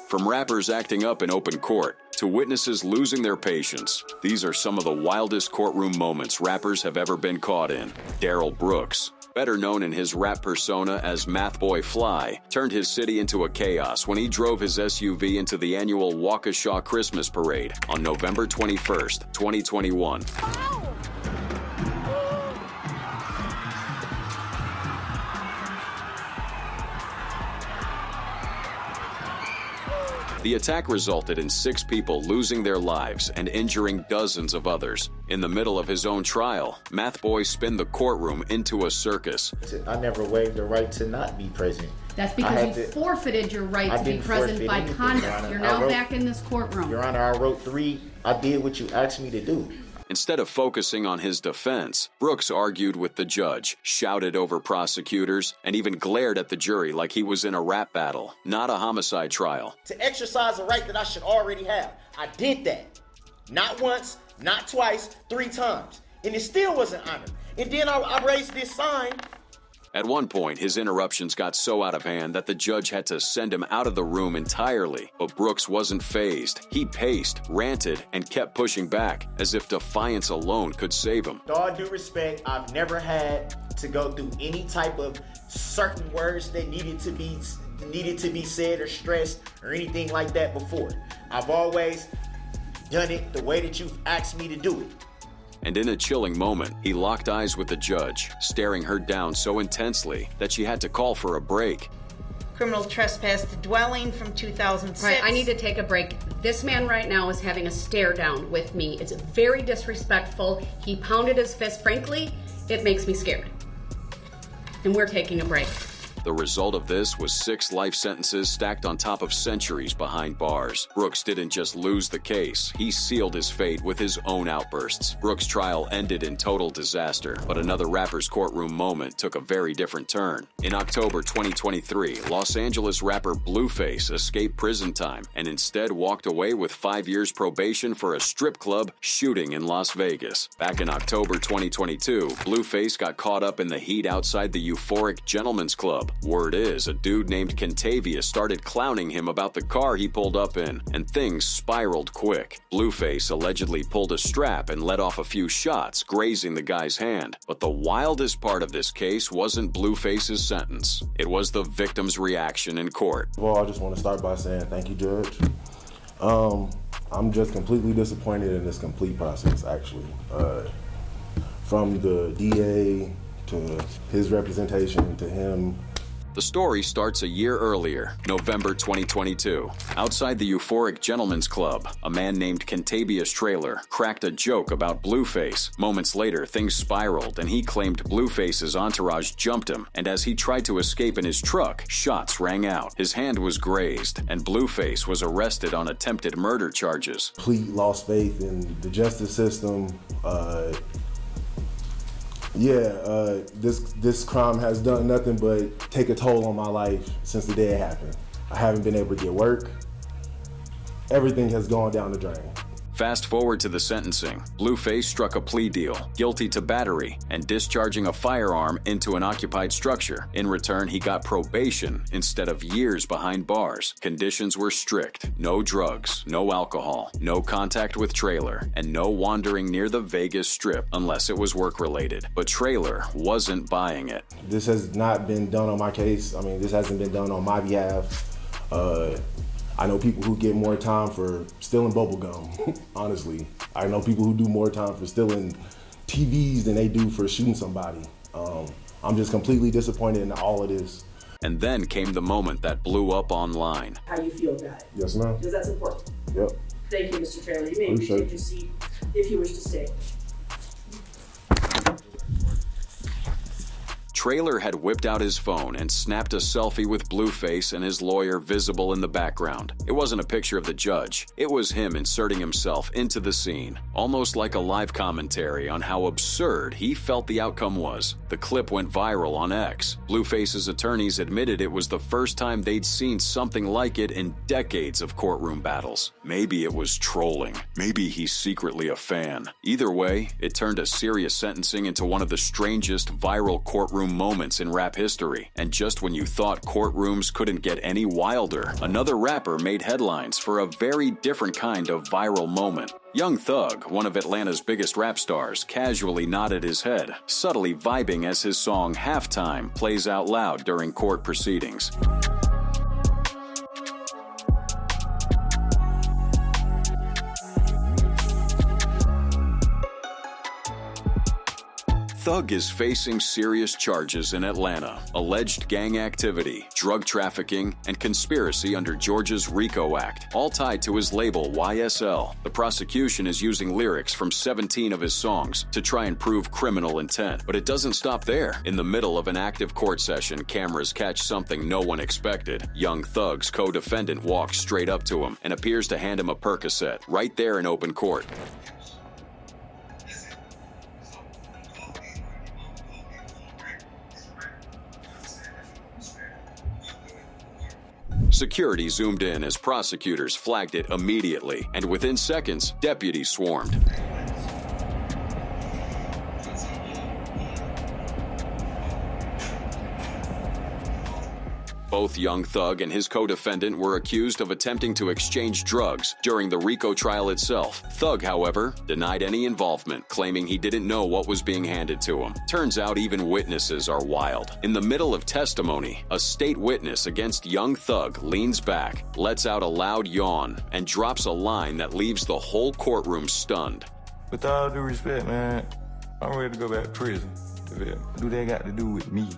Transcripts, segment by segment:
From rappers acting up in open court to witnesses losing their patience, these are some of the wildest courtroom moments rappers have ever been caught in. Darrell Brooks, better known in his rap persona as Math Boy Fly, turned his city into a chaos when he drove his SUV into the annual Waukesha Christmas Parade on November 21st, 2021. The attack resulted in 6 people losing their lives and injuring dozens of others. In the middle of his own trial, Math Boy spun the courtroom into a circus. I never waived the right to not be present. That's because you forfeited your right to be present by conduct. You're now back in this courtroom. Your Honor, I wrote 3. I did what you asked me to do. Instead of focusing on his defense, Brooks argued with the judge, shouted over prosecutors, and even glared at the jury like he was in a rap battle, not a homicide trial. To exercise a right that I should already have. I did that. Not once, not twice, 3 times. And it still wasn't honored. And then I raised this sign. At one point, his interruptions got so out of hand that the judge had to send him out of the room entirely. But Brooks wasn't fazed. He paced, ranted, and kept pushing back, as if defiance alone could save him. With all due respect, I've never had to go through any type of certain words that needed to be said or stressed or anything like that before. I've always done it the way that you've asked me to do it. And in a chilling moment, he locked eyes with the judge, staring her down so intensely that she had to call for a break. Criminal trespass to dwelling from 2006. Right, I need to take a break. This man right now is having a stare down with me. It's very disrespectful. He pounded his fist. Frankly, it makes me scared. And we're taking a break. The result of this was 6 life sentences stacked on top of centuries behind bars. Brooks didn't just lose the case, he sealed his fate with his own outbursts. Brooks' trial ended in total disaster, but another rapper's courtroom moment took a very different turn. In October 2023, Los Angeles rapper Blueface escaped prison time and instead walked away with 5 years probation for a strip club shooting in Las Vegas. Back in October 2022, Blueface got caught up in the heat outside the euphoric Gentleman's Club. Word is, a dude named Kentavia started clowning him about the car he pulled up in, and things spiraled quick. Blueface allegedly pulled a strap and let off a few shots, grazing the guy's hand. But the wildest part of this case wasn't Blueface's sentence. It was the victim's reaction in court. Well, I just want to start by saying thank you, Judge. I'm just completely disappointed in this complete process, actually. From the DA to his representation to him. The story starts a year earlier, November 2022. Outside the euphoric Gentleman's Club, a man named Kentavious Traylor cracked a joke about Blueface. Moments later, things spiraled, and he claimed Blueface's entourage jumped him, and as he tried to escape in his truck, shots rang out. His hand was grazed, and Blueface was arrested on attempted murder charges. Complete lost faith in the justice system. This crime has done nothing but take a toll on my life since the day it happened. I haven't been able to get work. Everything has gone down the drain. Fast forward to the sentencing. Blueface struck a plea deal, guilty to battery and discharging a firearm into an occupied structure. In return, he got probation instead of years behind bars. Conditions were strict. No drugs, no alcohol, no contact with Traylor, and no wandering near the Vegas Strip unless it was work-related. But Traylor wasn't buying it. This has not been done on my case. This hasn't been done on my behalf. I know people who get more time for stealing bubble gum, honestly. I know people who do more time for stealing TVs than they do for shooting somebody. I'm just completely disappointed in all of this. And then came the moment that blew up online. How you feel about it? Yes, ma'am. Because that's important. Yep. Thank you, Mr. Taylor. You may take your seat if you wish to stay. Traylor had whipped out his phone and snapped a selfie with Blueface and his lawyer visible in the background. It wasn't a picture of the judge. It was him inserting himself into the scene, almost like a live commentary on how absurd he felt the outcome was. The clip went viral on X. Blueface's attorneys admitted it was the first time they'd seen something like it in decades of courtroom battles. Maybe it was trolling. Maybe he's secretly a fan. Either way, it turned a serious sentencing into one of the strangest viral courtroom moments in rap history. And just when you thought courtrooms couldn't get any wilder, another rapper made headlines for a very different kind of viral moment. Young Thug, one of Atlanta's biggest rap stars, casually nodded his head, subtly vibing as his song Halftime plays out loud during court proceedings. Thug is facing serious charges in Atlanta: alleged gang activity, drug trafficking, and conspiracy under Georgia's RICO Act, all tied to his label YSL. The prosecution is using lyrics from 17 of his songs to try and prove criminal intent. But it doesn't stop there. In the middle of an active court session, cameras catch something no one expected. Young Thug's co-defendant walks straight up to him and appears to hand him a Percocet right there in open court. Security zoomed in as prosecutors flagged it immediately, and within seconds, deputies swarmed. Both Young Thug and his co-defendant were accused of attempting to exchange drugs during the RICO trial itself. Thug, however, denied any involvement, claiming he didn't know what was being handed to him. Turns out even witnesses are wild. In the middle of testimony, a state witness against Young Thug leans back, lets out a loud yawn, and drops a line that leaves the whole courtroom stunned. With all due respect, man, I'm ready to go back to prison. What do they got to do with me?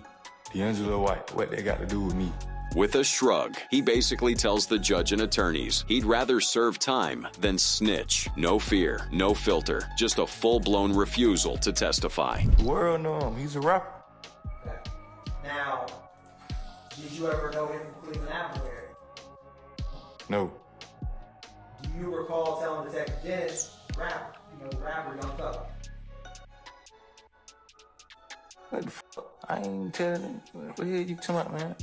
D'Angelo White, what they got to do with me? With a shrug, he basically tells the judge and attorneys he'd rather serve time than snitch. No fear, no filter, just a full-blown refusal to testify. The world know him. He's a rapper. Now, did you ever know him from Cleveland Avenue area? No. Do you recall telling Detective Dennis, the rapper Young Thug? What the fuck? I ain't telling him. What the hell you talking about, man?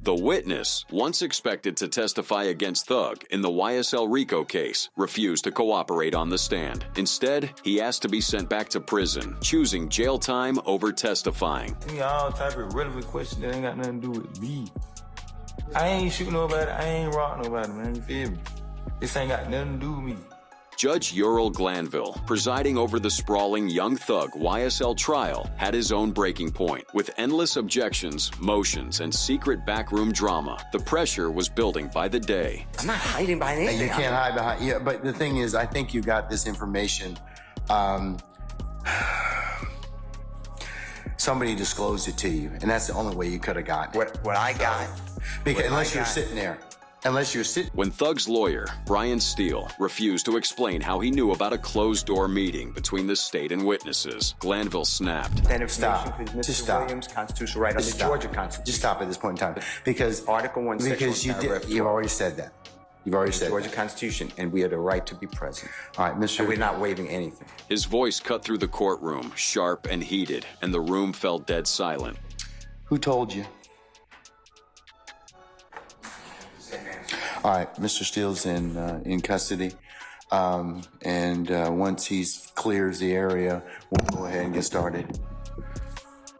The witness, once expected to testify against Thug in the YSL RICO case, refused to cooperate on the stand. Instead, he asked to be sent back to prison, choosing jail time over testifying. To me, all type of relevant questions that ain't got nothing to do with me. I ain't shooting nobody. I ain't rock nobody, man. You feel me? This ain't got nothing to do with me. Judge Ural Glanville, presiding over the sprawling Young Thug YSL trial, had his own breaking point. With endless objections, motions, and secret backroom drama, the pressure was building by the day. I'm not hiding behind anything. You can't hide behind. Yeah, but the thing is, I think you got this information. Somebody disclosed it to you, and that's the only way you could have gotten it. What I got? Because unless you're sitting there. When Thug's lawyer, Brian Steele, refused to explain how he knew about a closed-door meeting between the state and witnesses, Glanville snapped. Then stop. Just stop. Williams' constitutional right under the Georgia Constitution. Just stop at this point in time. Because Article 1, Section 1, you've already said that. You've already said Georgia Constitution, and we have the right to be present. All right, Mr. And we're not waiving anything. His voice cut through the courtroom, sharp and heated, and the room fell dead silent. Who told you? All right, Mr. Steele's in custody, and once he clears the area, we'll go ahead and get started.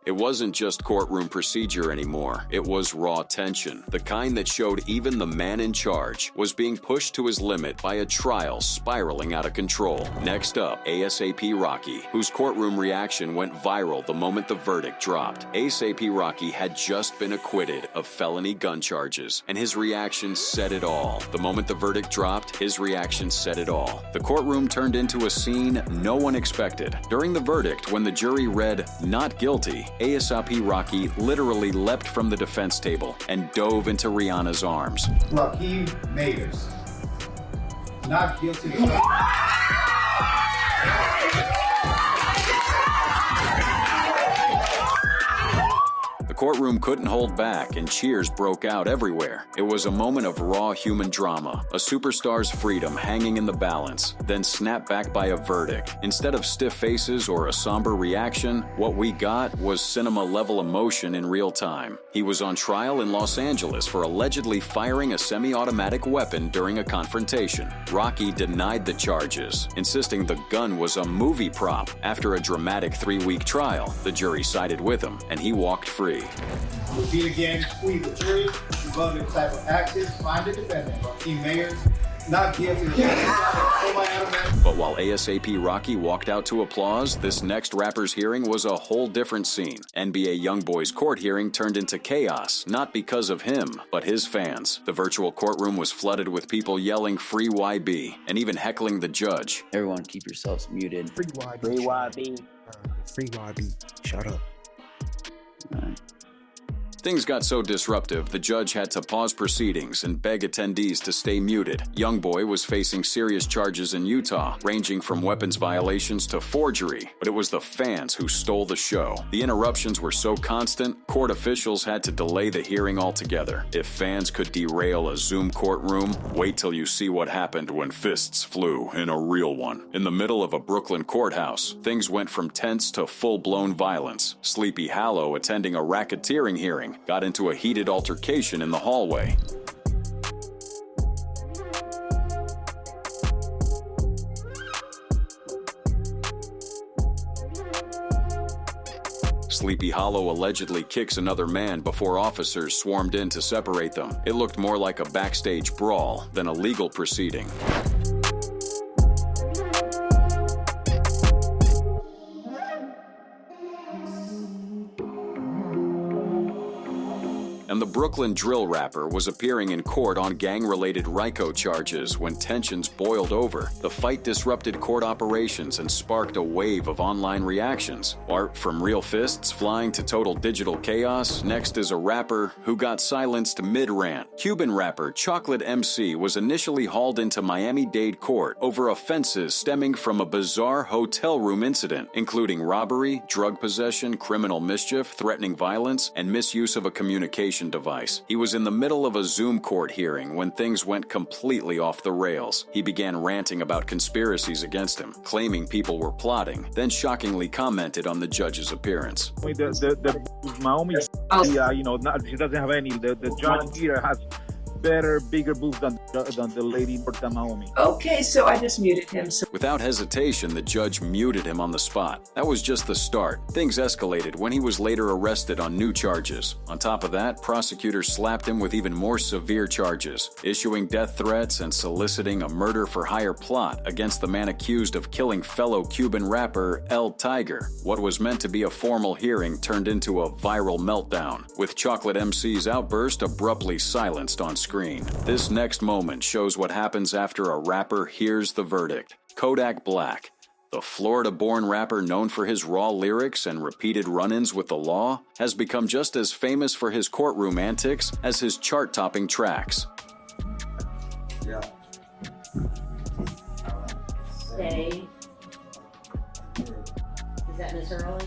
It wasn't just courtroom procedure anymore. It was raw tension, the kind that showed even the man in charge was being pushed to his limit by a trial spiraling out of control. Next up, ASAP Rocky, whose courtroom reaction went viral the moment the verdict dropped. ASAP Rocky had just been acquitted of felony gun charges, and his reaction said it all. The moment the verdict dropped, his reaction said it all. The courtroom turned into a scene no one expected. During the verdict, when the jury read "not guilty," ASAP Rocky literally leapt from the defense table and dove into Rihanna's arms. Raheem Mayers, not guilty. The courtroom couldn't hold back and cheers broke out everywhere. It was a moment of raw human drama, a superstar's freedom hanging in the balance, then snapped back by a verdict. Instead of stiff faces or a somber reaction, what we got was cinema-level emotion in real time. He was on trial in Los Angeles for allegedly firing a semi-automatic weapon during a confrontation. Rocky denied the charges, insisting the gun was a movie prop. After a dramatic 3-week trial, the jury sided with him, and he walked free. Repeat again, we the jury, involving the type of actions, find the defendant, Joaquin Mayers, not guilty. But while ASAP Rocky walked out to applause, this next rapper's hearing was a whole different scene. NBA YoungBoy's court hearing turned into chaos, not because of him, but his fans. The virtual courtroom was flooded with people yelling "Free YB" and even heckling the judge. Everyone keep yourselves muted. Free YB. Free YB. Free YB. Shut up. All right. Things got so disruptive, the judge had to pause proceedings and beg attendees to stay muted. YoungBoy was facing serious charges in Utah, ranging from weapons violations to forgery, but it was the fans who stole the show. The interruptions were so constant, court officials had to delay the hearing altogether. If fans could derail a Zoom courtroom, wait till you see what happened when fists flew in a real one. In the middle of a Brooklyn courthouse, things went from tense to full-blown violence. Sleepy Hollow, attending a racketeering hearing, got into a heated altercation in the hallway. Sleepy Hollow allegedly kicks another man before officers swarmed in to separate them. It looked more like a backstage brawl than a legal proceeding. And the Brooklyn drill rapper was appearing in court on gang-related RICO charges when tensions boiled over. The fight disrupted court operations and sparked a wave of online reactions. Or from real fists flying to total digital chaos, next is a rapper who got silenced mid-rant. Cuban rapper Chocolate MC was initially hauled into Miami-Dade court over offenses stemming from a bizarre hotel room incident, including robbery, drug possession, criminal mischief, threatening violence, and misuse of a communication device. He was in the middle of a Zoom court hearing when things went completely off the rails. He began ranting about conspiracies against him, claiming people were plotting, then shockingly commented on the judge's appearance. Naomi, she doesn't have any. The judge here has better, bigger boobs than the lady than Naomi. Okay, so I just muted him. So Without hesitation, the judge muted him on the spot. That was just the start. Things escalated when he was later arrested on new charges. On top of that, prosecutors slapped him with even more severe charges, issuing death threats and soliciting a murder-for-hire plot against the man accused of killing fellow Cuban rapper El Tiger. What was meant to be a formal hearing turned into a viral meltdown, with Chocolate MC's outburst abruptly silenced on screen. This next moment shows what happens after a rapper hears the verdict. Kodak Black, the Florida-born rapper known for his raw lyrics and repeated run-ins with the law, has become just as famous for his courtroom antics as his chart-topping tracks. Yeah. Say. Is that Miss Early?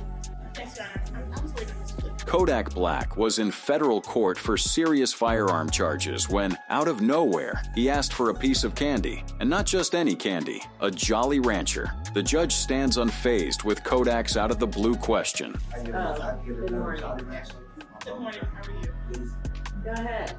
Kodak Black was in federal court for serious firearm charges when, out of nowhere, he asked for a piece of candy. And not just any candy, a Jolly Rancher. The judge stands unfazed with Kodak's out-of-the-blue question. Good morning. Good morning, how are you? Go ahead.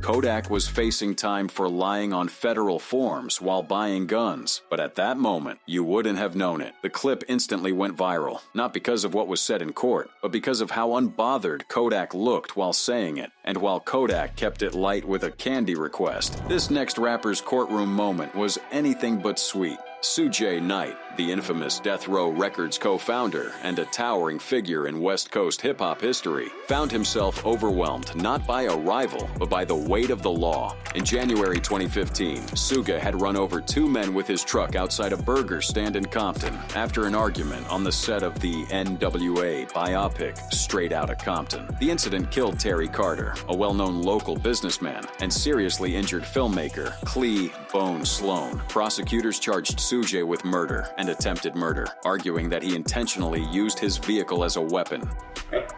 Kodak was facing time for lying on federal forms while buying guns, but at that moment, you wouldn't have known it. The clip instantly went viral, not because of what was said in court, but because of how unbothered Kodak looked while saying it, and while Kodak kept it light with a candy request. This next rapper's courtroom moment was anything but sweet. Suge Knight, the infamous Death Row Records co-founder and a towering figure in West Coast hip-hop history, found himself overwhelmed not by a rival, but by the weight of the law. In January 2015, Suge had run over two men with his truck outside a burger stand in Compton after an argument on the set of the NWA biopic Straight Outta Compton. The incident killed Terry Carter, a well-known local businessman, and seriously injured filmmaker Clee Bone Sloan. Prosecutors charged Suge Suje with murder and attempted murder, arguing that he intentionally used his vehicle as a weapon.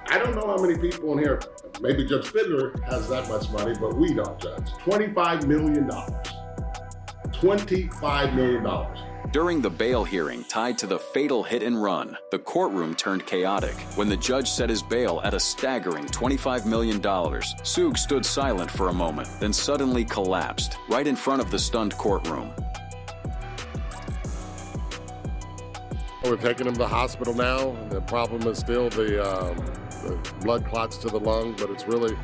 I don't know how many people in here, maybe Judge Fiddler has that much money, but we don't, Judge. $25 million. $25 million. During the bail hearing tied to the fatal hit and run, the courtroom turned chaotic. When the judge set his bail at a staggering $25 million, Sug stood silent for a moment, then suddenly collapsed, right in front of the stunned courtroom. We're taking him to the hospital now, and the problem is still the blood clots to the lung, but it's really...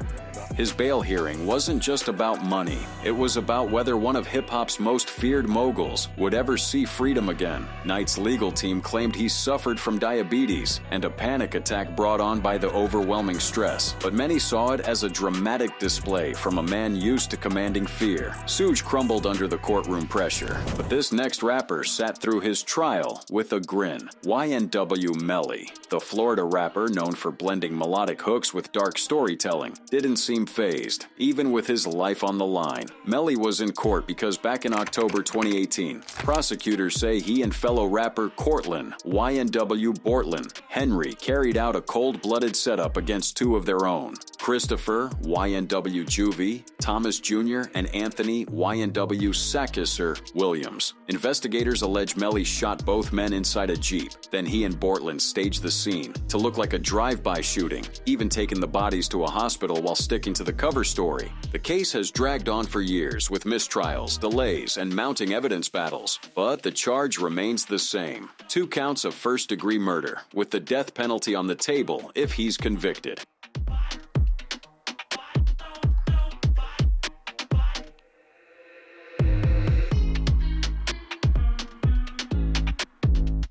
His bail hearing wasn't just about money. It was about whether one of hip-hop's most feared moguls would ever see freedom again. Knight's legal team claimed he suffered from diabetes and a panic attack brought on by the overwhelming stress. But many saw it as a dramatic display from a man used to commanding fear. Suge crumbled under the courtroom pressure. But this next rapper sat through his trial with a grin. YNW Melly, the Florida rapper known for blending melodic hooks with dark storytelling, didn't seem phased, even with his life on the line. Melly was in court because back in October 2018, prosecutors say he and fellow rapper Cortland, YNW Bortland, Henry carried out a cold-blooded setup against two of their own, Christopher, YNW Juvie, Thomas Jr., and Anthony, YNW Sakisser Williams. Investigators allege Melly shot both men inside a Jeep. Then he and Bortland staged the scene to look like a drive-by shooting, even taking the bodies to a hospital while sticking to the cover story. The case has dragged on for years with mistrials, delays, and mounting evidence battles, but the charge remains the same. 2 counts of first-degree murder, with the death penalty on the table if he's convicted.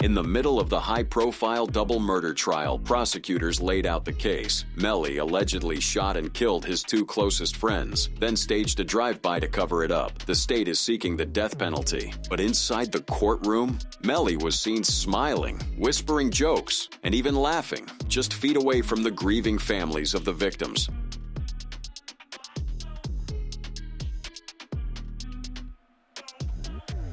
In the middle of the high-profile double murder trial, prosecutors laid out the case. Melly allegedly shot and killed his 2 closest friends, then staged a drive-by to cover it up. The state is seeking the death penalty. But inside the courtroom, Melly was seen smiling, whispering jokes, and even laughing, just feet away from the grieving families of the victims.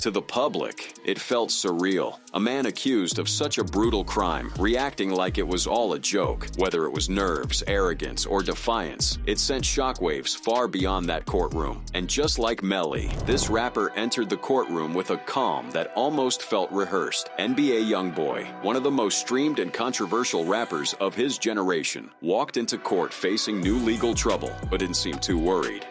To the public, it felt surreal. A man accused of such a brutal crime, reacting like it was all a joke, whether it was nerves, arrogance, or defiance. It sent shockwaves far beyond that courtroom. And just like Melly, this rapper entered the courtroom with a calm that almost felt rehearsed. NBA YoungBoy, one of the most streamed and controversial rappers of his generation, walked into court facing new legal trouble, but didn't seem too worried.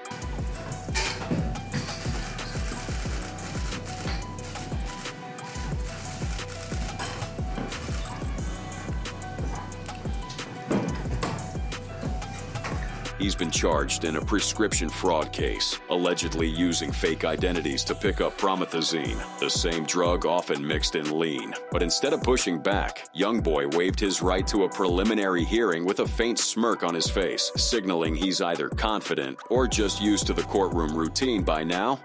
He's been charged in a prescription fraud case, allegedly using fake identities to pick up promethazine, the same drug often mixed in lean. But instead of pushing back, YoungBoy waived his right to a preliminary hearing with a faint smirk on his face, signaling he's either confident or just used to the courtroom routine by now.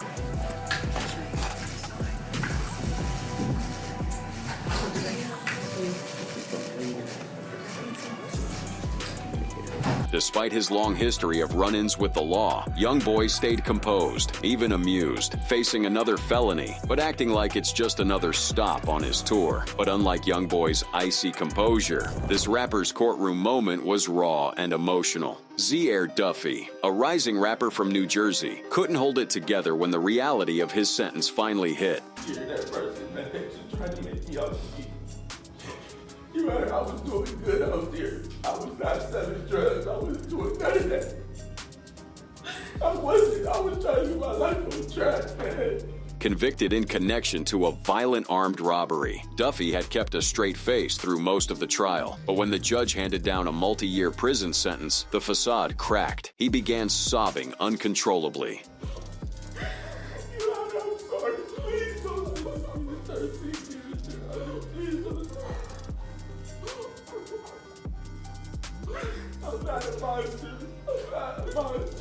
Despite his long history of run-ins with the law, YoungBoy stayed composed, even amused, facing another felony, but acting like it's just another stop on his tour. But unlike YoungBoy's icy composure, this rapper's courtroom moment was raw and emotional. Z-Air Duffy, a rising rapper from New Jersey, couldn't hold it together when the reality of his sentence finally hit. You're that person that just trying to make me up. You heard I was doing good out there. I was not selling drugs. I was doing none of that. I was trying to get my life on track, man. Convicted in connection to a violent armed robbery, Duffy had kept a straight face through most of the trial. But when the judge handed down a multi-year prison sentence, the facade cracked. He began sobbing uncontrollably. I'm sorry. Please don't let me 13 years. Please don't. I'm not a monster.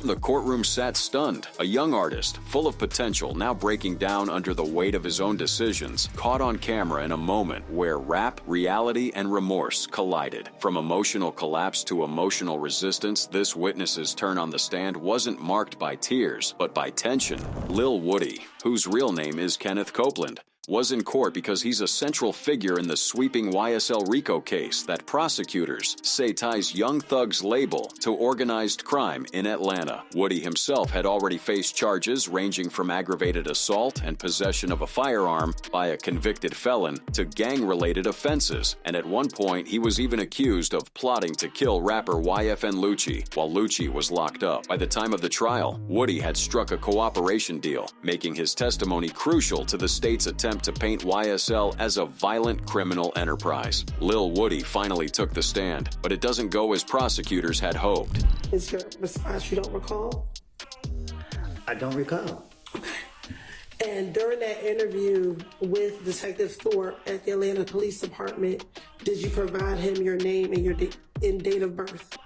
The courtroom sat stunned. A young artist, full of potential, now breaking down under the weight of his own decisions, caught on camera in a moment where rap, reality, and remorse collided. From emotional collapse to emotional resistance, this witness's turn on the stand wasn't marked by tears, but by tension. Lil Woody, whose real name is Kenneth Copeland, was in court because he's a central figure in the sweeping YSL RICO case that prosecutors say ties Young Thug's label to organized crime in Atlanta. Woody himself had already faced charges ranging from aggravated assault and possession of a firearm by a convicted felon to gang-related offenses, and at one point he was even accused of plotting to kill rapper YFN Lucci while Lucci was locked up. By the time of the trial, Woody had struck a cooperation deal, making his testimony crucial to the state's attempt to paint YSL as a violent criminal enterprise. Lil Woody finally took the stand, but it doesn't go as prosecutors had hoped. Is your response you don't recall? I don't recall. And during that interview with Detective Thorpe at the Atlanta Police Department, did you provide him your name and your date of birth?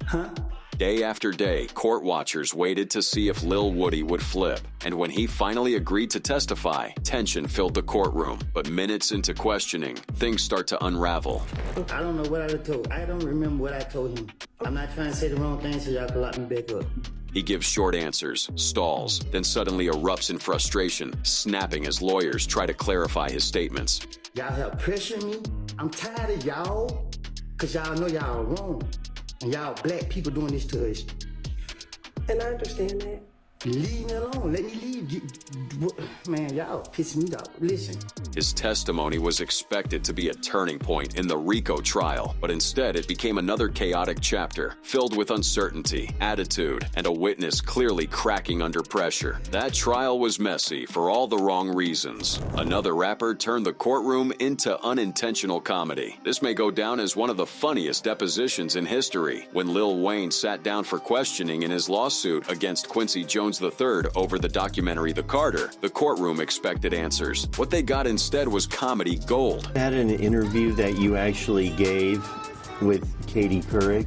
Huh? Day after day, court watchers waited to see if Lil Woody would flip. And when he finally agreed to testify, tension filled the courtroom. But minutes into questioning, things start to unravel. I don't know what I told. I don't remember what I told him. I'm not trying to say the wrong thing so y'all can lock me back up. He gives short answers, stalls, then suddenly erupts in frustration, snapping as lawyers try to clarify his statements. Y'all help pressure me. I'm tired of y'all, because y'all know y'all are wrong. And y'all black people doing this to us. And I understand that. Leave me alone. Let me leave. Man, y'all pissing me off. Listen. His testimony was expected to be a turning point in the RICO trial, but instead it became another chaotic chapter, filled with uncertainty, attitude, and a witness clearly cracking under pressure. That trial was messy for all the wrong reasons. Another rapper turned the courtroom into unintentional comedy. This may go down as one of the funniest depositions in history, when Lil Wayne sat down for questioning in his lawsuit against Quincy Jones III over the documentary The Carter. The courtroom expected answers. What they got instead was comedy gold. Had an interview that you actually gave with Katie Couric?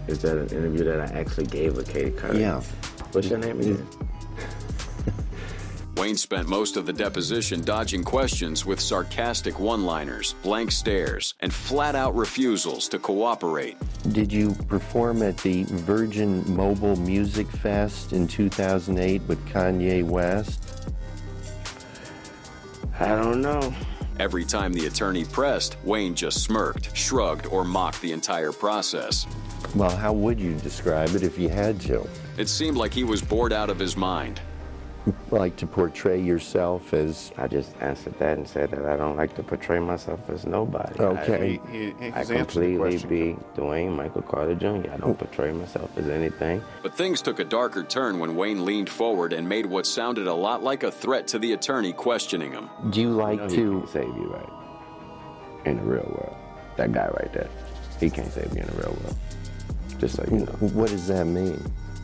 Is that an interview that I actually gave with Katie Couric? Yeah. What's your name again? Wayne spent most of the deposition dodging questions with sarcastic one-liners, blank stares, and flat-out refusals to cooperate. Did you perform at the Virgin Mobile Music Fest in 2008 with Kanye West? I don't know. Every time the attorney pressed, Wayne just smirked, shrugged, or mocked the entire process. Well, how would you describe it if you had to? It seemed like he was bored out of his mind. Like to portray yourself as... I just answered that and said that I don't like to portray myself as nobody. Okay. I completely be Dwayne Michael Carter Jr. I don't portray myself as anything. But things took a darker turn when Wayne leaned forward and made what sounded a lot like a threat to the attorney questioning him. Do you like He can't save you, right? In the real world. That guy right there. He can't save you in the real world. Just so you know. What does that mean?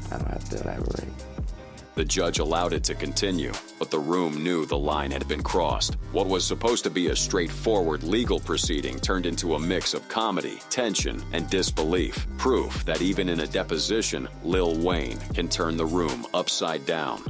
I don't have to elaborate. The judge allowed it to continue, but the room knew the line had been crossed. What was supposed to be a straightforward legal proceeding turned into a mix of comedy, tension, and disbelief. Proof that even in a deposition, Lil Wayne can turn the room upside down.